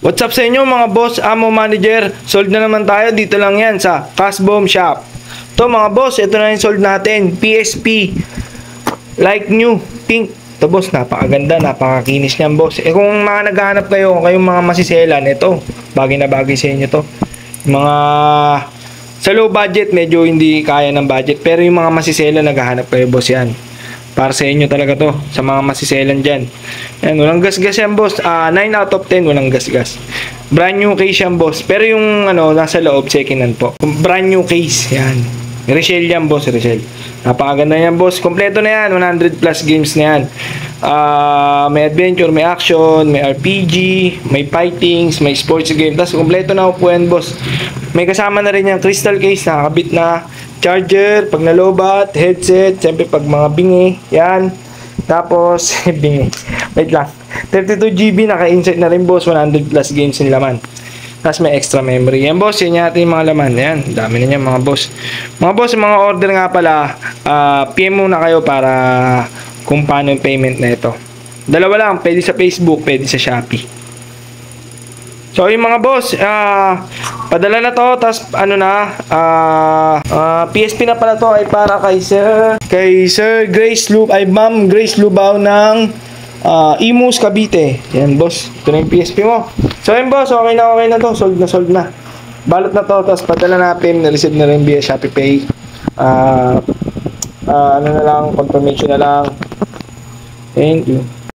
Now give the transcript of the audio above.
What's up sa inyo mga boss, Amo Manager? Sold na naman tayo, dito lang yan sa Cashbomb Shop. To mga boss, ito na yung sold natin. PSP, like new, pink. Ito boss, napakaganda, napakakinis niyan boss. Kung mga naghahanap kayo, kayong mga masiselan, ito, bagay na bagay sa inyo to. Mga sa low budget, medyo hindi kaya ng budget. Pero yung mga masiselan, naghahanap kayo boss yan. Para sa inyo talaga to, sa mga masiselan dyan. Ayan, walang gas-gas yan boss. 9 out of 10, walang gas-gas. Brand new case yan boss. Pero yung nasa loob, second hand po. Brand new case, yan. Reshell yan boss, reshell. Napakaganda yan boss. Kompleto na yan, 100 plus games na yan. May adventure, may action, may RPG, may fightings, may sports game. Tapos kompleto na po yan boss. May kasama na rin yung crystal case, nakakabit na charger, pag nalobat, headset, siyempre pag mga bingi, yan. Tapos, bingi. Wait lang. 32GB, naka-insert na rin boss, 100 plus games yung laman. Tapos may extra memory. Yan boss, yan natin yung mga laman. Yan, dami na yan mga boss. Mga boss, mga order nga pala, PM muna kayo para kung paano yung payment na ito. Dalawa lang, pwede sa Facebook, pwede sa Shopee. So yung mga boss, padala na to, tas PSP na pala to ay para kay Sir Grace Ma'am Grace Lubao ng Imus Cavite. Yan boss, ito na yung PSP mo. So yun boss, okay na to, sold na. Balot na to, tas padala na PIM, na-receive na rin via Shopee Pay. Confirmation na lang. Thank you.